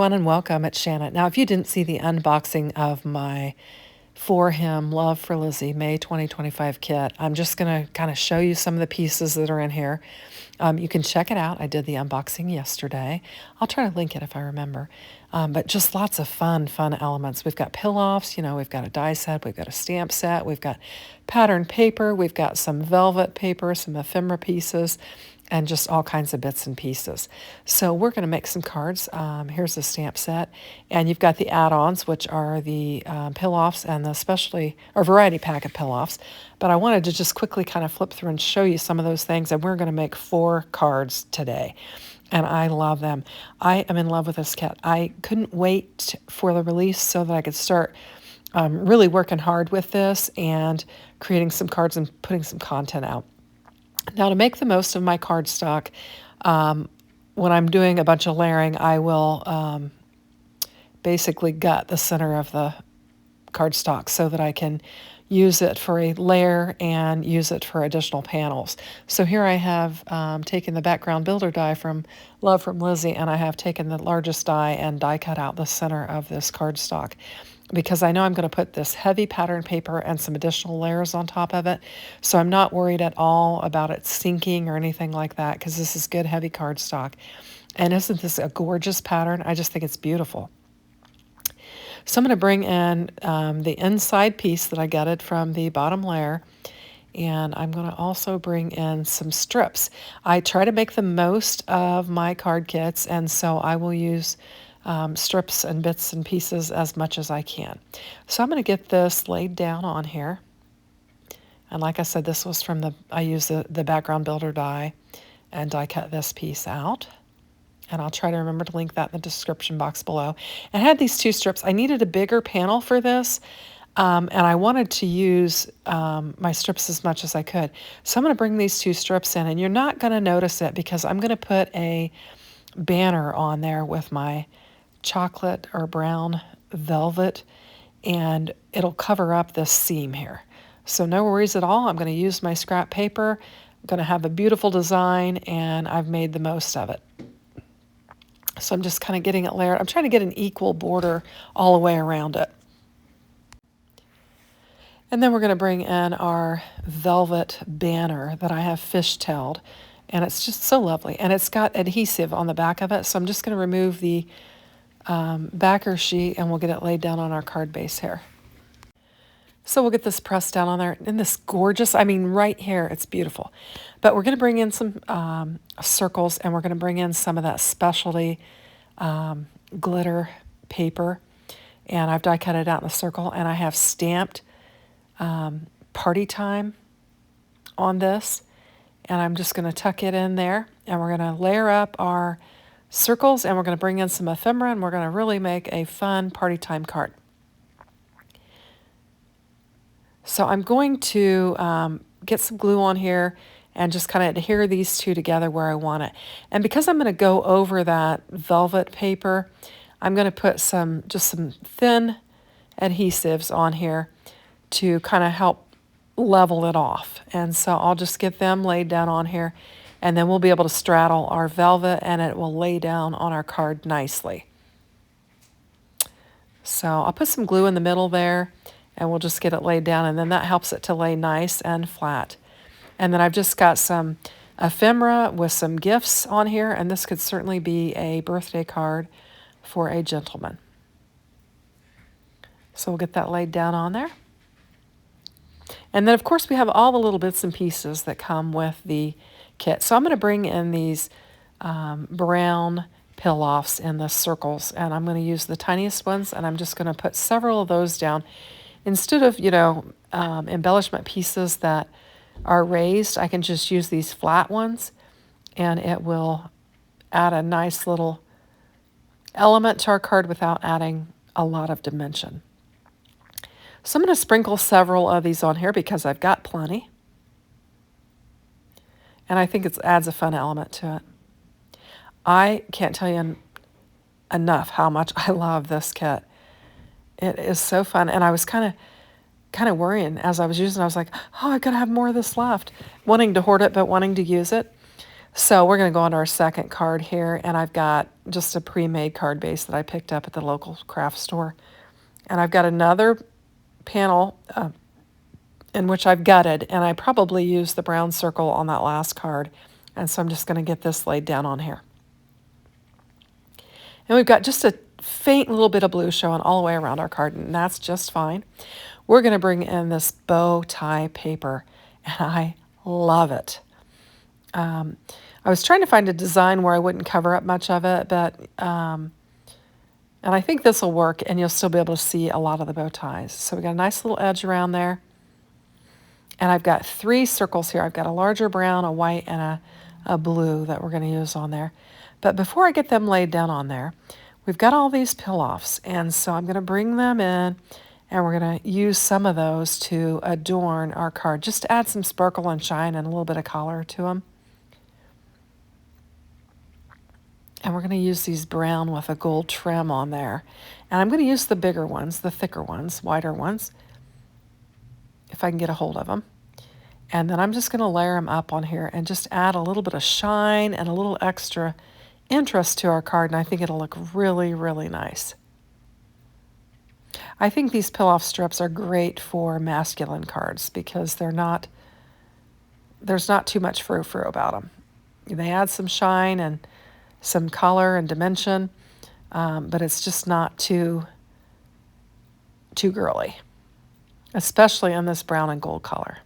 everyone, and welcome. It's Shannon. Now, if you didn't see the unboxing of my For Him Love for Lizzie May 2025 kit, I'm just going to kind of show you some of the pieces that are in here. You can check it out. I did the unboxing yesterday. I'll try to link it if I remember. But just lots of fun elements. We've got pill-offs, we've got a die set, we've got a stamp set, we've got pattern paper, we've got some velvet paper, some ephemera pieces, and just all kinds of bits and pieces. So we're going to make some cards. Here's the stamp set, and you've got the add-ons, which are the pill-offs and the specialty or variety pack of pill-offs. But I wanted to just quickly kind of flip through and show you some of those things, and we're going to make 4 cards today. And I love them. I am in love with this kit. I couldn't wait for the release so that I could start really working hard with this and creating some cards and putting some content out. Now, to make the most of my cardstock, when I'm doing a bunch of layering, I will basically gut the center of the cardstock so that I can use it for a layer and use it for additional panels. So here I have taken the background builder die from Love from Lizzie, and I have taken the largest die and die cut out the center of this cardstock, because I know I'm going to put this heavy pattern paper and some additional layers on top of it. So I'm not worried at all about it sinking or anything like that, because this is good heavy cardstock. And isn't this a gorgeous pattern? I just think it's beautiful. So I'm going to bring in the inside piece that I gutted from the bottom layer, and I'm going to also bring in some strips. I try to make the most of my card kits, and so I will use strips and bits and pieces as much as I can. So I'm going to get this laid down on here. And like I said, this was from I used the background builder die and die cut this piece out. And I'll try to remember to link that in the description box below. And I had these 2 strips. I needed a bigger panel for this, and I wanted to use my strips as much as I could. So I'm going to bring these 2 strips in, and you're not going to notice it because I'm going to put a banner on there with my chocolate or brown velvet, and it'll cover up this seam here. So no worries at all. I'm going to use my scrap paper. I'm going to have a beautiful design, and I've made the most of it. So I'm just kind of getting it layered. I'm trying to get an equal border all the way around it. And then we're going to bring in our velvet banner that I have fishtailed, and it's just so lovely. And it's got adhesive on the back of it, so I'm just going to remove the backer sheet, and we'll get it laid down on our card base here. So we'll get this pressed down on there in this gorgeous, right here, it's beautiful. But we're going to bring in some circles, and we're going to bring in some of that specialty glitter paper. And I've die cut it out in a circle, and I have stamped Party Time on this. And I'm just going to tuck it in there, and we're going to layer up our circles, and we're going to bring in some ephemera, and we're going to really make a fun Party Time card. So I'm going to get some glue on here and just kind of adhere these 2 together where I want it. And because I'm going to go over that velvet paper, I'm going to put just some thin adhesives on here to kind of help level it off. And so I'll just get them laid down on here, and then we'll be able to straddle our velvet, and it will lay down on our card nicely. So I'll put some glue in the middle there, and we'll just get it laid down, and then that helps it to lay nice and flat. And then I've just got some ephemera with some gifts on here, and this could certainly be a birthday card for a gentleman. So we'll get that laid down on there. And then, of course, we have all the little bits and pieces that come with the kit. So I'm going to bring in these brown pill-offs in the circles, and I'm going to use the tiniest ones, and I'm just going to put several of those down. Instead of, embellishment pieces that are raised, I can just use these flat ones, and it will add a nice little element to our card without adding a lot of dimension. So I'm going to sprinkle several of these on here because I've got plenty. And I think it adds a fun element to it. I can't tell you enough how much I love this kit. It is so fun, and I was kind of worrying as I was using it. I was like, oh, I gotta have more of this left, wanting to hoard it but wanting to use it. So we're going to go on to our second card here, and I've got just a pre-made card base that I picked up at the local craft store. And I've got another panel in which I've gutted, and I probably used the brown circle on that last card. And so I'm just going to get this laid down on here. And we've got just a faint little bit of blue showing all the way around our card, and that's just fine. We're going to bring in this bow tie paper, and I love it. I was trying to find a design where I wouldn't cover up much of it, but and I think this will work, and you'll still be able to see a lot of the bow ties. So we got a nice little edge around there. And I've got 3 circles here. I've got a larger brown, a white, and a blue that we're going to use on there. But before I get them laid down on there, we've got all these peel-offs. And so I'm going to bring them in, and we're going to use some of those to adorn our card, just to add some sparkle and shine and a little bit of color to them. And we're going to use these brown with a gold trim on there. And I'm going to use the bigger ones, the thicker ones, wider ones, if I can get a hold of them. And then I'm just going to layer them up on here and just add a little bit of shine and a little extra interest to our card, and I think it'll look really, really nice. I think these peel-off strips are great for masculine cards because there's not too much frou-frou about them. They add some shine and some color and dimension, but it's just not too girly, especially in this brown and gold color.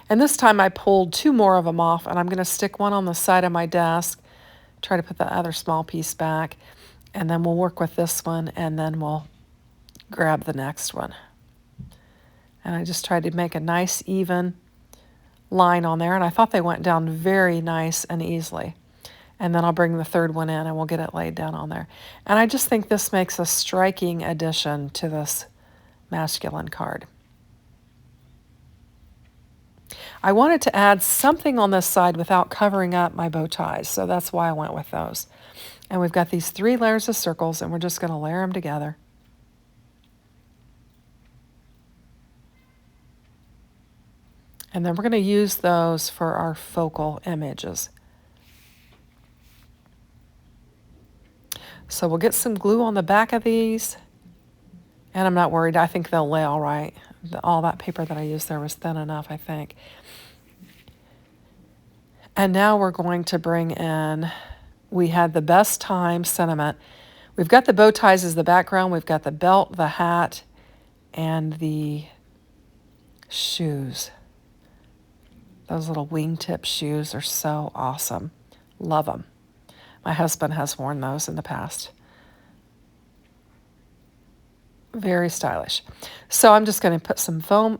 And this time I pulled 2 more of them off, and I'm going to stick one on the side of my desk, try to put the other small piece back, and then we'll work with this one, and then we'll grab the next one. And I just tried to make a nice even line on there, and I thought they went down very nice and easily. And then I'll bring the third one in, and we'll get it laid down on there. And I just think this makes a striking addition to this masculine card. I wanted to add something on this side without covering up my bow ties, so that's why I went with those. And we've got these 3 layers of circles, and we're just going to layer them together. And then we're going to use those for our focal images. So we'll get some glue on the back of these, and I'm not worried. I think they'll lay all right. All that paper that I used there was thin enough, I think. And now we're going to bring in, we had the best time sentiment. We've got the bow ties as the background. We've got the belt, the hat, and the shoes. Those little wingtip shoes are so awesome. Love them. My husband has worn those in the past. Very stylish. So I'm just going to put some foam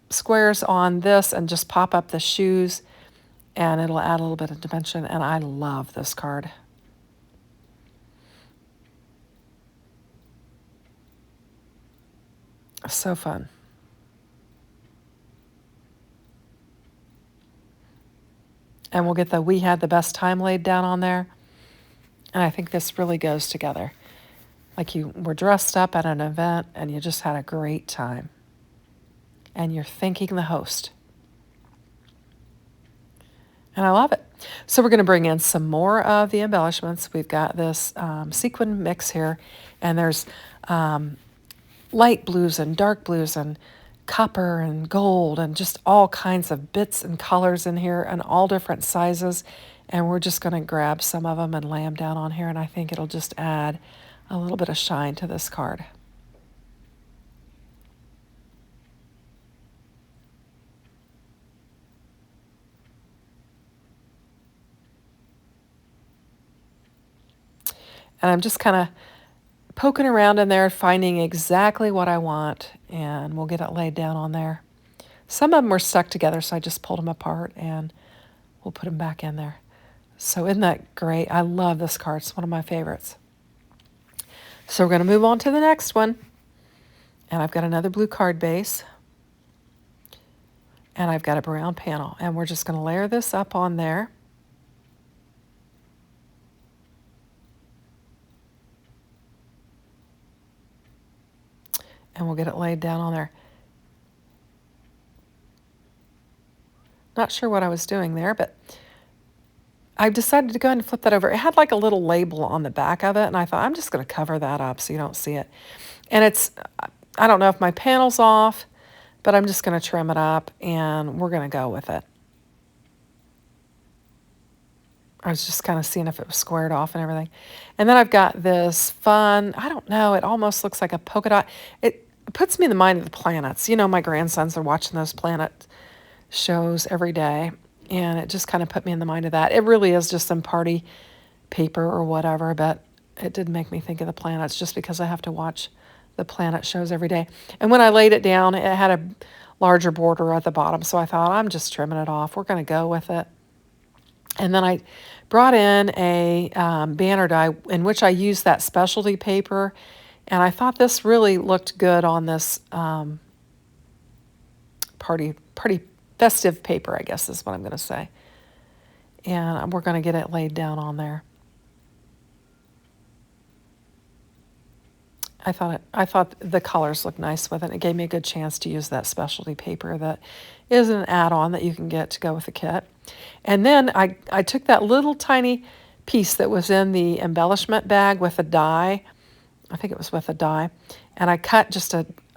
squares on this and just pop up the shoes, and it'll add a little bit of dimension, and I love this card. So fun. And we'll get the "We Had the Best Time" laid down on there. And I think this really goes together. Like you were dressed up at an event and you just had a great time. And you're thanking the host. And I love it. So we're going to bring in some more of the embellishments. We've got this sequin mix here. And there's light blues and dark blues and copper and gold and just all kinds of bits and colors in here and all different sizes. And we're just going to grab some of them and lay them down on here. And I think it'll just add a little bit of shine to this card. And I'm just kind of poking around in there, finding exactly what I want, and we'll get it laid down on there. Some of them were stuck together, so I just pulled them apart, and we'll put them back in there. So isn't that great? I love this card. It's one of my favorites. So we're going to move on to the next one. And I've got another blue card base. And I've got a brown panel. And we're just going to layer this up on there. And we'll get it laid down on there. Not sure what I was doing there, but I decided to go ahead and flip that over. It had like a little label on the back of it, and I thought, I'm just going to cover that up so you don't see it. And it's, I don't know if my panel's off, but I'm just going to trim it up, and we're going to go with it. I was just kind of seeing if it was squared off and everything. And then I've got this fun, I don't know, it almost looks like a polka dot. It puts me in the mind of the planets. You know, my grandsons are watching those planet shows every day, and it just kind of put me in the mind of that. It really is just some party paper or whatever, but it did make me think of the planets just because I have to watch the planet shows every day. And when I laid it down, it had a larger border at the bottom, so I thought, I'm just trimming it off. We're going to go with it. And then I brought in a banner die in which I used that specialty paper, and I thought this really looked good on this party festive paper, I guess is what I'm going to say. And we're going to get it laid down on there. I thought the colors looked nice with it. It gave me a good chance to use that specialty paper that is an add-on that you can get to go with the kit. And then I took that little tiny piece that was in the embellishment bag with a die. I think it was with a die. And I cut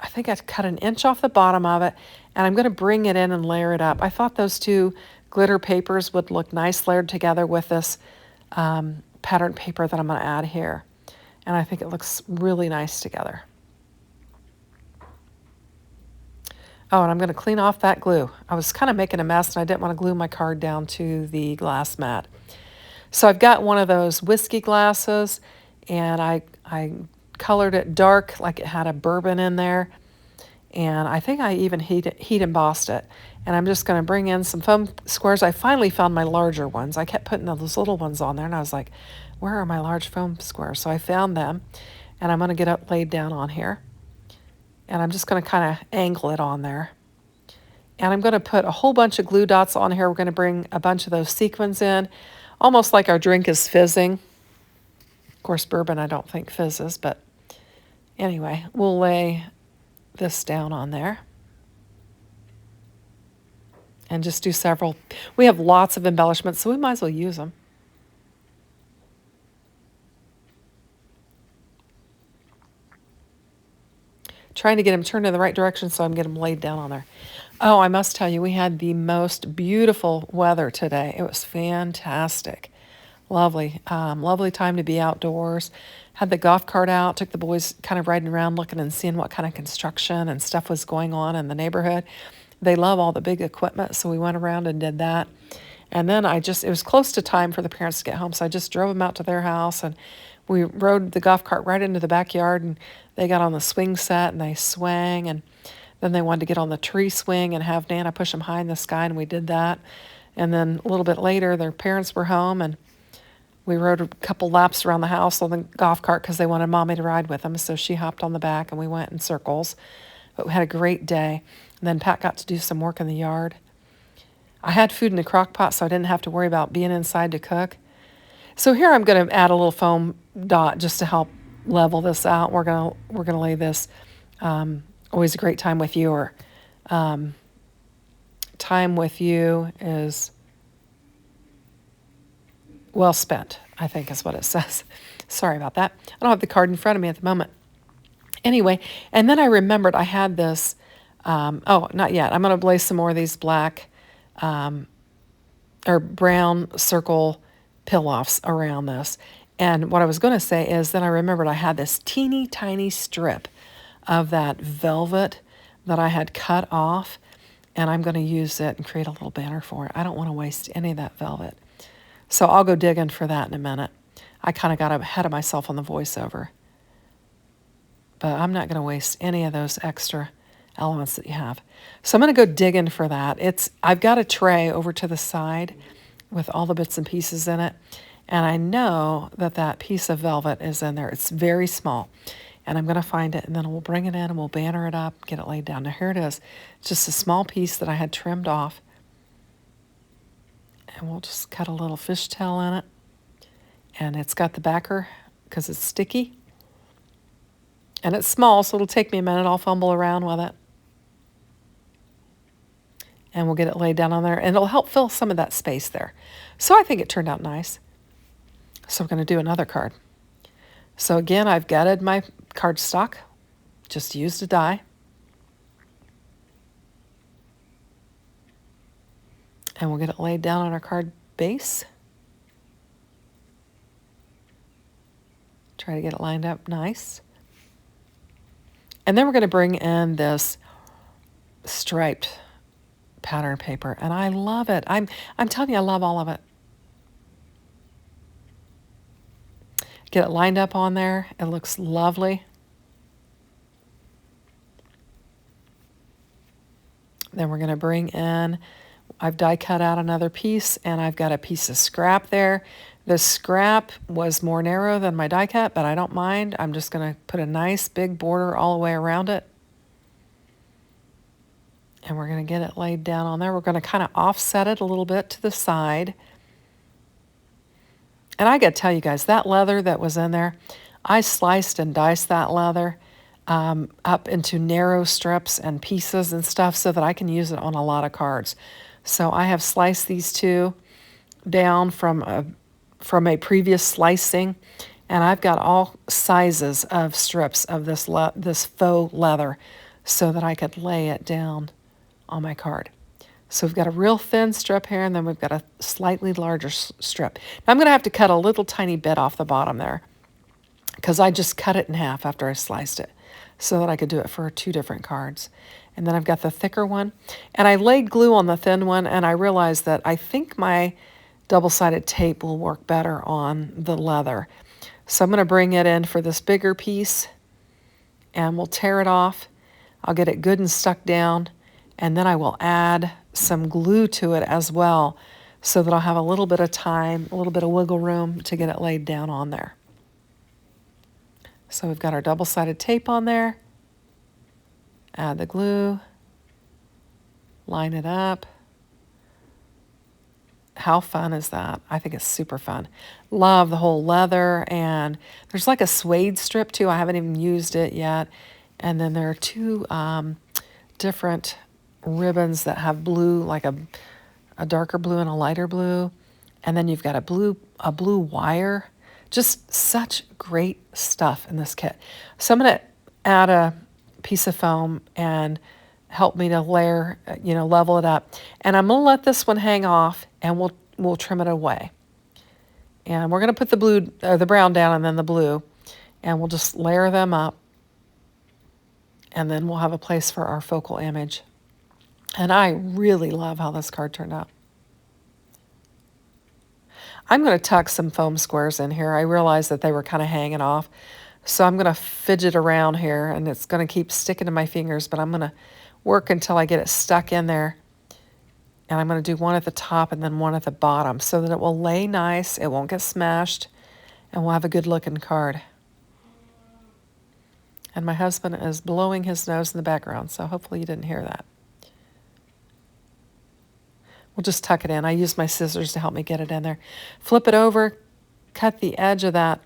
I think I cut an inch off the bottom of it, and I'm going to bring it in and layer it up. I thought those two glitter papers would look nice layered together with this pattern paper that I'm going to add here. And I think it looks really nice together. Oh, and I'm going to clean off that glue. I was kind of making a mess, and I didn't want to glue my card down to the glass mat. So I've got one of those whiskey glasses, and I colored it dark like it had a bourbon in there. And I think I even heat embossed it. And I'm just going to bring in some foam squares. I finally found my larger ones. I kept putting those little ones on there, and I was like, where are my large foam squares? So I found them, and I'm going to get it laid down on here. And I'm just going to kind of angle it on there. And I'm going to put a whole bunch of glue dots on here. We're going to bring a bunch of those sequins in, almost like our drink is fizzing. Of course, bourbon I don't think fizzes, but anyway, we'll lay this down on there. And just do several. We have lots of embellishments, so we might as well use them. Trying to get them turned in the right direction so I'm getting them laid down on there. Oh, I must tell you, we had the most beautiful weather today. It was fantastic. Lovely. Lovely time to be outdoors. Had the golf cart out, took the boys kind of riding around looking and seeing what kind of construction and stuff was going on in the neighborhood. They love all the big equipment, so we went around and did that. And then it was close to time for the parents to get home, so I just drove them out to their house, and we rode the golf cart right into the backyard, and they got on the swing set, and they swang, and then they wanted to get on the tree swing and have Nana push them high in the sky, and we did that. And then a little bit later, their parents were home, and we rode a couple laps around the house on the golf cart because they wanted Mommy to ride with them, so she hopped on the back, and we went in circles. But we had a great day. And then Pat got to do some work in the yard. I had food in the crock pot, so I didn't have to worry about being inside to cook. So here I'm going to add a little foam dot just to help level this out. We're gonna lay this. Always a great time with you, or time with you is well spent, I think is what it says. Sorry about that. I don't have the card in front of me at the moment. Anyway, and then I remembered I had this. Oh, not yet. I'm going to lay some more of these black or brown circle pill-offs around this. And what I was going to say is then I remembered I had this teeny tiny strip of that velvet that I had cut off, and I'm going to use it and create a little banner for it. I don't want to waste any of that velvet. So I'll go digging for that in a minute. I kind of got ahead of myself on the voiceover. But I'm not going to waste any of those extra elements that you have. So I'm going to go digging for that. I've got a tray over to the side with all the bits and pieces in it. And I know that piece of velvet is in there. It's very small. And I'm going to find it, and then we'll bring it in, and we'll banner it up, get it laid down. Now here it is. It's just a small piece that I had trimmed off. And we'll just cut a little fishtail in it. And it's got the backer because it's sticky. And it's small, so it'll take me a minute. I'll fumble around with it. and we'll get it laid down on there, and it'll help fill some of that space there. So I think it turned out nice. So we're going to do another card. So again, I've gutted my cardstock, just used a die. And we'll get it laid down on our card base. Try to get it lined up nice. And then we're going to bring in this striped pattern paper, and I love it. I'm telling you, I love all of it. Get it lined up on there. It looks lovely. Then we're going to bring in, I've die cut out another piece, and I've got a piece of scrap there. The scrap was more narrow than my die cut, but I don't mind. I'm just going to put a nice big border all the way around it. And we're going to get it laid down on there. We're going to kind of offset it a little bit to the side. And I got to tell you guys, that leather that was in there, I sliced and diced that leather up into narrow strips and pieces and stuff so that I can use it on a lot of cards. So I have sliced these two down from a previous slicing, and I've got all sizes of strips of this faux leather so that I could lay it down on my card. So we've got a real thin strip here, and then we've got a slightly larger strip. Now I'm going to have to cut a little tiny bit off the bottom there because I just cut it in half after I sliced it so that I could do it for 2 different cards. And then I've got the thicker one. And I laid glue on the thin one, and I realized that I think my double-sided tape will work better on the leather. So I'm going to bring it in for this bigger piece, and we'll tear it off. I'll get it good and stuck down, and then I will add some glue to it as well so that I'll have a little bit of time, a little bit of wiggle room to get it laid down on there. So we've got our double-sided tape on there. Add the glue. Line it up. How fun is that? I think it's super fun. Love the whole leather, and there's like a suede strip too. I haven't even used it yet. And then there are 2 different ribbons that have blue, like a darker blue and a lighter blue. And then you've got a blue wire. Just such great stuff in this kit. So I'm going to add a piece of foam and help me to layer, level it up. And I'm going to let this one hang off, and we'll trim it away. And we're going to put the brown down and then the blue, and we'll just layer them up. And then we'll have a place for our focal image. And I really love how this card turned out. I'm going to tuck some foam squares in here. I realized that they were kind of hanging off. So I'm going to fidget around here, and it's going to keep sticking to my fingers, but I'm going to work until I get it stuck in there. And I'm going to do one at the top and then one at the bottom so that it will lay nice, it won't get smashed, and we'll have a good looking card. And my husband is blowing his nose in the background, so hopefully you didn't hear that. We'll just tuck it in. I use my scissors to help me get it in there. Flip it over, cut the edge of that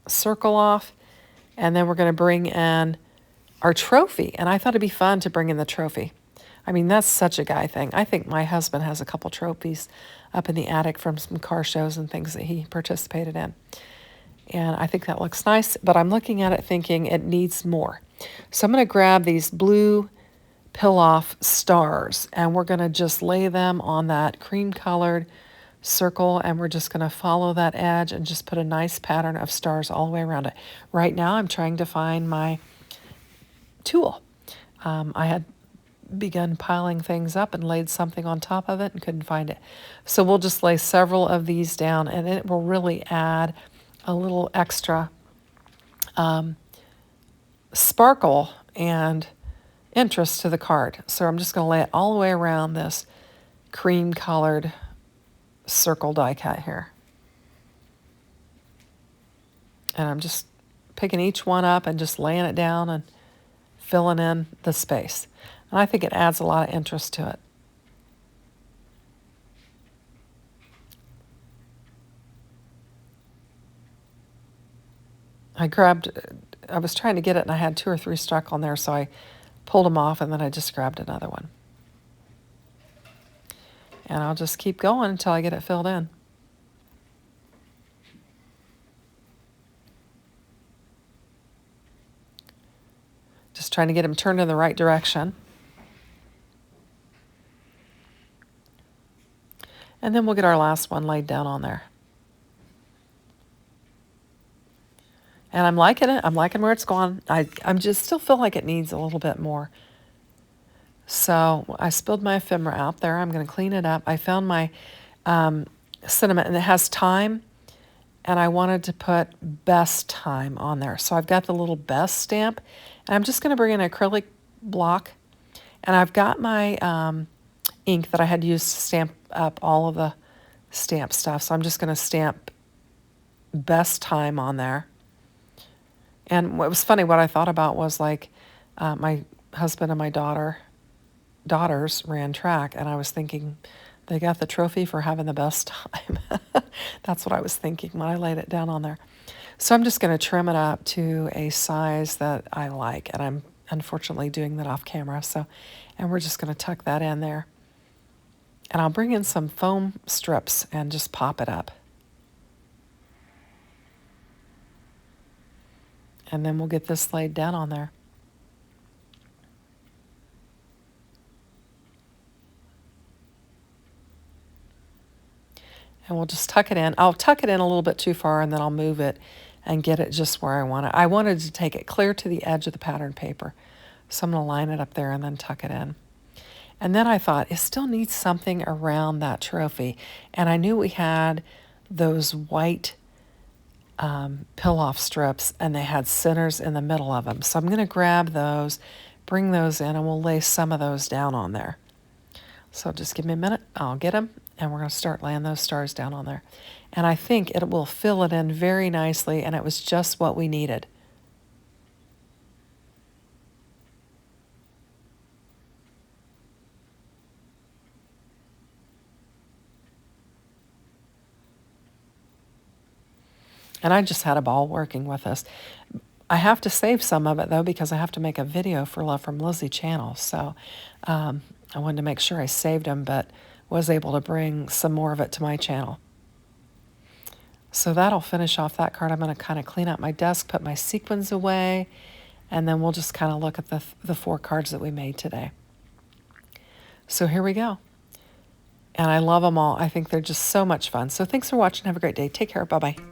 circle off, and then we're going to bring in our trophy. And I thought it'd be fun to bring in the trophy. I mean, that's such a guy thing. I think my husband has a couple trophies up in the attic from some car shows and things that he participated in. And I think that looks nice, but I'm looking at it thinking it needs more. So I'm going to grab these blue pill-off stars, and we're going to just lay them on that cream-colored circle, and we're just going to follow that edge and just put a nice pattern of stars all the way around it. Right now, I'm trying to find my tool. I had begun piling things up and laid something on top of it and couldn't find it. So we'll just lay several of these down, and it will really add a little extra sparkle and interest to the card. So I'm just going to lay it all the way around this cream-colored circle die cut here. And I'm just picking each one up and just laying it down and filling in the space. And I think it adds a lot of interest to it. I was trying to get it, and I had 2 or 3 stuck on there, so I pulled them off, and then I just grabbed another one. And I'll just keep going until I get it filled in. Just trying to get them turned in the right direction. And then we'll get our last one laid down on there. And I'm liking it. I'm liking where it's going. I'm just still feel like it needs a little bit more. So I spilled my ephemera out there. I'm going to clean it up. I found my cinnamon, and it has time, and I wanted to put best time on there. So I've got the little best stamp, and I'm just going to bring in an acrylic block, and I've got my ink that I had used to stamp up all of the stamp stuff. So I'm just going to stamp best time on there. And what was funny, what I thought about was like my husband and my daughters ran track, and I was thinking they got the trophy for having the best time. That's what I was thinking when I laid it down on there. So I'm just going to trim it up to a size that I like, and I'm unfortunately doing that off camera. And we're just going to tuck that in there. And I'll bring in some foam strips and just pop it up. And then we'll get this laid down on there. And we'll just tuck it in. I'll tuck it in a little bit too far, and then I'll move it and get it just where I want it. I wanted to take it clear to the edge of the pattern paper. So I'm going to line it up there and then tuck it in. And then I thought, it still needs something around that trophy. And I knew we had those white pill-off strips, and they had centers in the middle of them. So I'm going to grab those, bring those in, and we'll lay some of those down on there. So just give me a minute. I'll get them, and we're going to start laying those stars down on there. And I think it will fill it in very nicely, and it was just what we needed. And I just had a ball working with this. I have to save some of it, though, because I have to make a video for Love from Lizi channel. So I wanted to make sure I saved them, but was able to bring some more of it to my channel. So that'll finish off that card. I'm going to kind of clean up my desk, put my sequins away, and then we'll just kind of look at the 4 cards that we made today. So here we go. And I love them all. I think they're just so much fun. So thanks for watching. Have a great day. Take care. Bye-bye.